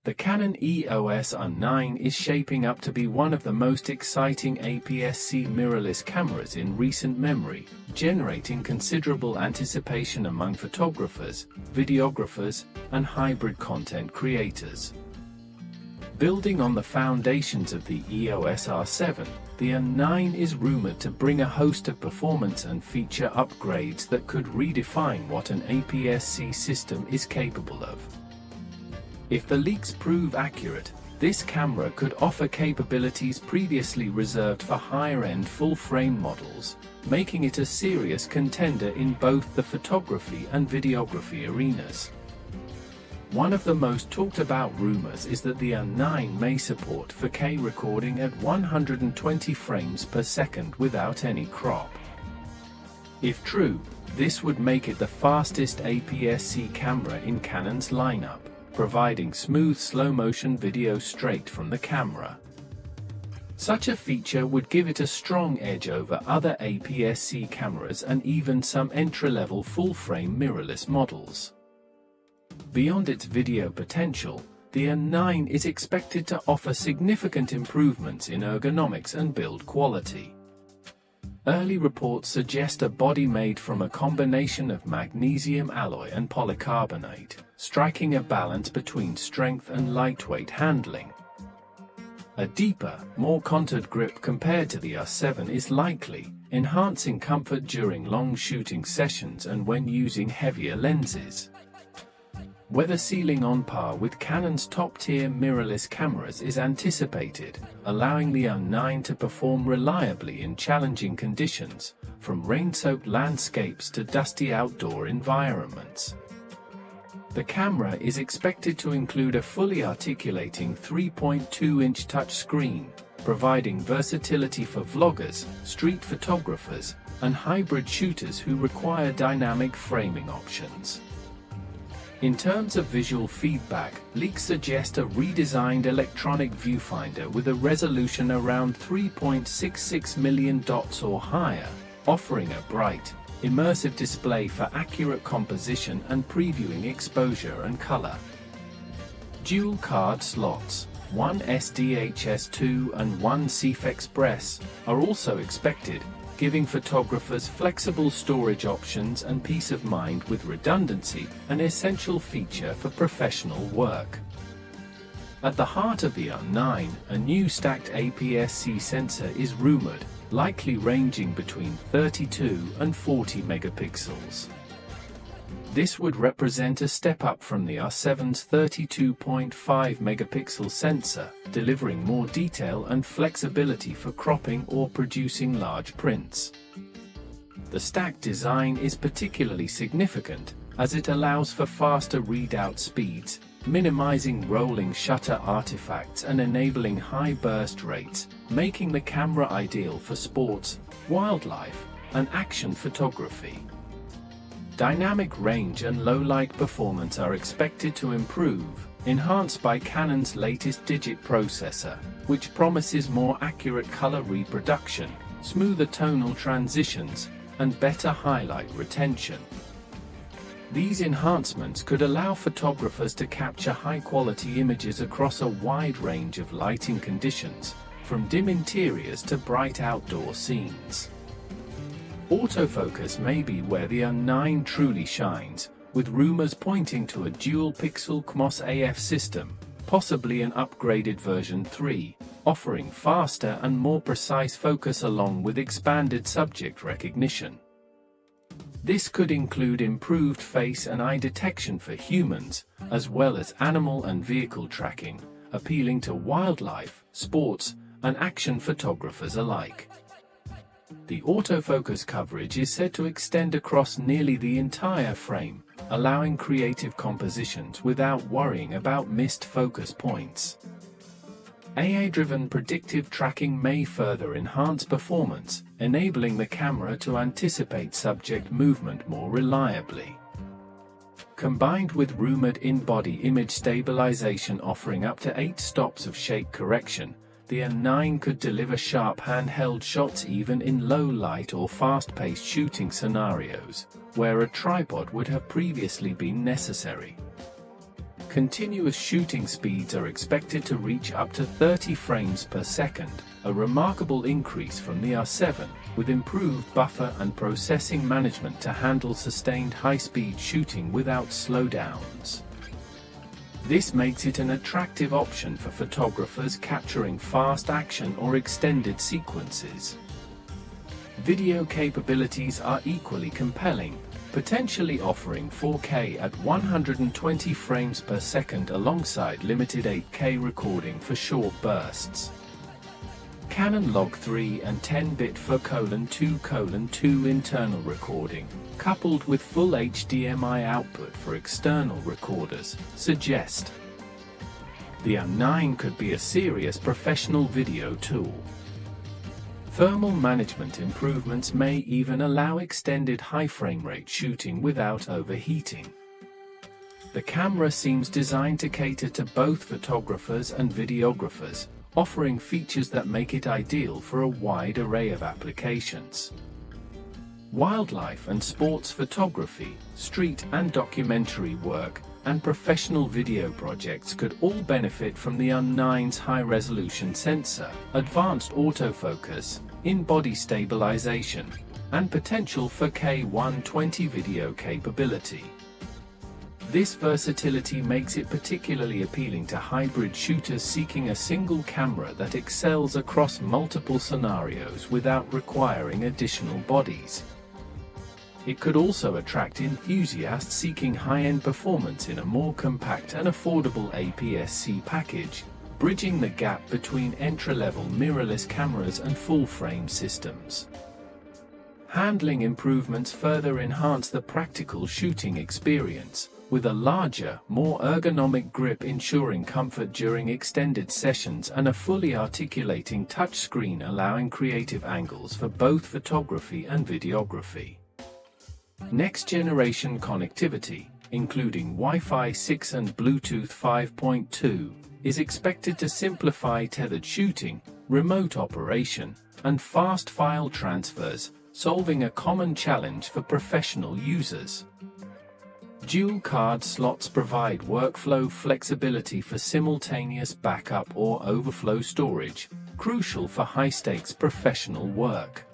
The Canon EOS R9 is shaping up to be one of the most exciting APS-C mirrorless cameras in recent memory, generating considerable anticipation among photographers, videographers, and hybrid content creators. Building on the foundations of the EOS R7, the R9 is rumored to bring a host of performance and feature upgrades that could redefine what an APS-C system is capable of. If the leaks prove accurate, this camera could offer capabilities previously reserved for higher-end full-frame models, making it a serious contender in both the photography and videography arenas. One of the most talked about rumors is that the R9 may support 4K recording at 120 frames per second without any crop. If true, this would make it the fastest APS-C camera in Canon's lineup, providing smooth slow-motion video straight from the camera. Such a feature would give it a strong edge over other APS-C cameras and even some entry-level full-frame mirrorless models. Beyond its video potential, the R9 is expected to offer significant improvements in ergonomics and build quality. Early reports suggest a body made from a combination of magnesium alloy and polycarbonate, striking a balance between strength and lightweight handling. A deeper, more contoured grip compared to the R7 is likely, enhancing comfort during long shooting sessions and when using heavier lenses. Weather sealing on par with Canon's top-tier mirrorless cameras is anticipated, allowing the R9 to perform reliably in challenging conditions, from rain-soaked landscapes to dusty outdoor environments. The camera is expected to include a fully articulating 3.2-inch touchscreen, providing versatility for vloggers, street photographers, and hybrid shooters who require dynamic framing options. In terms of visual feedback, leaks suggest a redesigned electronic viewfinder with a resolution around 3.66 million dots or higher, offering a bright, immersive display for accurate composition and previewing exposure and color. Dual card slots, one SDHS2 and one CF Express, are also expected, giving photographers flexible storage options and peace of mind with redundancy, an essential feature for professional work. At the heart of the R9, a new stacked APS-C sensor is rumored, likely ranging between 32 and 40 megapixels. This would represent a step up from the R7's 32.5 megapixel sensor, delivering more detail and flexibility for cropping or producing large prints. The stacked design is particularly significant, as it allows for faster readout speeds, minimizing rolling shutter artifacts and enabling high burst rates, making the camera ideal for sports, wildlife, and action photography. Dynamic range and low-light performance are expected to improve, enhanced by Canon's latest digit processor, which promises more accurate color reproduction, smoother tonal transitions, and better highlight retention. These enhancements could allow photographers to capture high-quality images across a wide range of lighting conditions, from dim interiors to bright outdoor scenes. Autofocus may be where the R9 truly shines, with rumors pointing to a dual-pixel CMOS AF system, possibly an upgraded version 3, offering faster and more precise focus along with expanded subject recognition. This could include improved face and eye detection for humans, as well as animal and vehicle tracking, appealing to wildlife, sports, and action photographers alike. The autofocus coverage is said to extend across nearly the entire frame, allowing creative compositions without worrying about missed focus points. AI-driven predictive tracking may further enhance performance, enabling the camera to anticipate subject movement more reliably. Combined with rumored in-body image stabilization offering up to 8 stops of shake correction, the R9 could deliver sharp handheld shots even in low-light or fast-paced shooting scenarios, where a tripod would have previously been necessary. Continuous shooting speeds are expected to reach up to 30 frames per second, a remarkable increase from the R7, with improved buffer and processing management to handle sustained high-speed shooting without slowdowns. This makes it an attractive option for photographers capturing fast action or extended sequences. Video capabilities are equally compelling, potentially offering 4K at 120 frames per second alongside limited 8K recording for short bursts. Canon Log 3 and 10-bit 4:2:2 internal recording, coupled with full HDMI output for external recorders, suggest the R9 could be a serious professional video tool. Thermal management improvements may even allow extended high frame rate shooting without overheating. The camera seems designed to cater to both photographers and videographers, offering features that make it ideal for a wide array of applications. Wildlife and sports photography, street and documentary work, and professional video projects could all benefit from the R9's high-resolution sensor, advanced autofocus, in-body stabilization, and potential for 4K video capability. This versatility makes it particularly appealing to hybrid shooters seeking a single camera that excels across multiple scenarios without requiring additional bodies. It could also attract enthusiasts seeking high-end performance in a more compact and affordable APS-C package, bridging the gap between entry-level mirrorless cameras and full-frame systems. Handling improvements further enhance the practical shooting experience, with a larger, more ergonomic grip ensuring comfort during extended sessions and a fully articulating touchscreen allowing creative angles for both photography and videography. Next-generation connectivity, including Wi-Fi 6 and Bluetooth 5.2, is expected to simplify tethered shooting, remote operation, and fast file transfers, solving a common challenge for professional users. Dual card slots provide workflow flexibility for simultaneous backup or overflow storage, crucial for high-stakes professional work.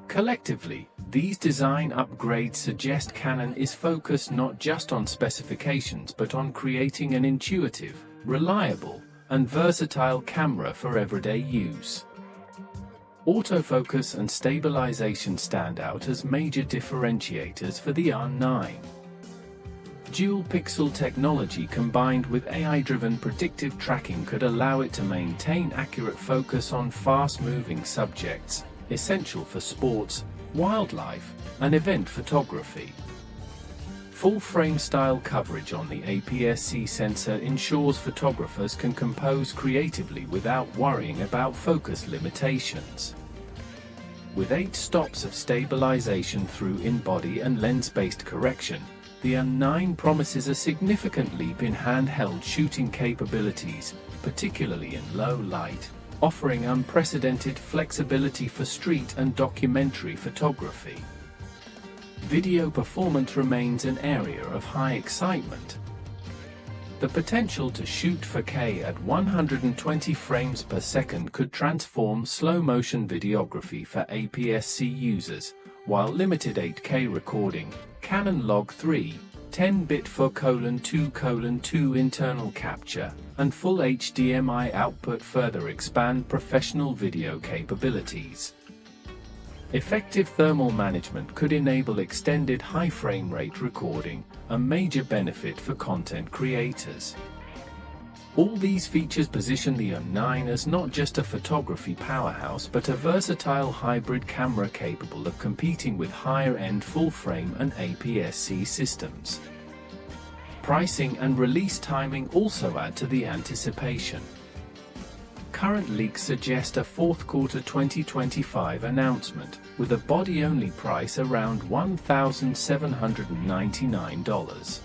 Collectively, these design upgrades suggest Canon is focused not just on specifications but on creating an intuitive, reliable, and versatile camera for everyday use. Autofocus and stabilization stand out as major differentiators for the R9. Dual pixel technology combined with AI-driven predictive tracking could allow it to maintain accurate focus on fast-moving subjects, essential for sports, wildlife, and event photography. Full-frame style coverage on the APS-C sensor ensures photographers can compose creatively without worrying about focus limitations. With 8 stops of stabilization through in-body and lens-based correction, the R9 promises a significant leap in handheld shooting capabilities, particularly in low light, offering unprecedented flexibility for street and documentary photography. Video performance remains an area of high excitement. The potential to shoot 4K at 120 frames per second could transform slow-motion videography for APS-C users, while limited 8K recording, Canon Log 3, 10-bit 4:2:2 internal capture, and full HDMI output further expand professional video capabilities. Effective thermal management could enable extended high frame rate recording, a major benefit for content creators. All these features position the R9 as not just a photography powerhouse but a versatile hybrid camera capable of competing with higher-end full-frame and APS-C systems. Pricing and release timing also add to the anticipation. Current leaks suggest a fourth quarter 2025 announcement, with a body-only price around $1,799.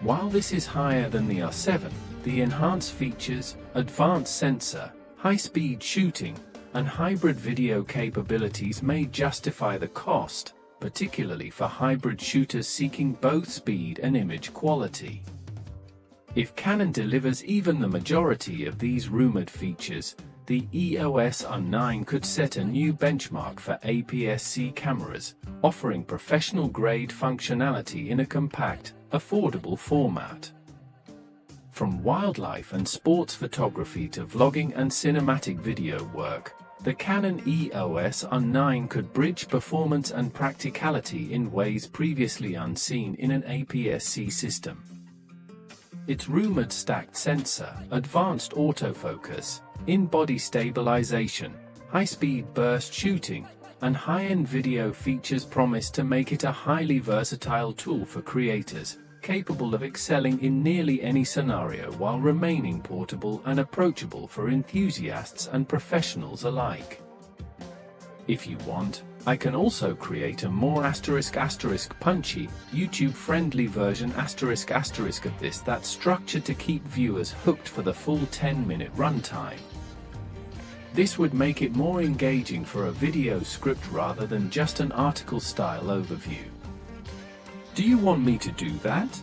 While this is higher than the R7, the enhanced features, advanced sensor, high-speed shooting, and hybrid video capabilities may justify the cost, particularly for hybrid shooters seeking both speed and image quality. If Canon delivers even the majority of these rumored features, the EOS R9 could set a new benchmark for APS-C cameras, offering professional-grade functionality in a compact, affordable format. From wildlife and sports photography to vlogging and cinematic video work, the Canon EOS R9 could bridge performance and practicality in ways previously unseen in an APS-C system. Its rumored stacked sensor, advanced autofocus, in-body stabilization, high-speed burst shooting, and high-end video features promise to make it a highly versatile tool for creators, capable of excelling in nearly any scenario while remaining portable and approachable for enthusiasts and professionals alike. If you want, I can also create a more punchy, YouTube-friendly version of this that's structured to keep viewers hooked for the full 10-minute runtime. This would make it more engaging for a video script rather than just an article-style overview. Do you want me to do that?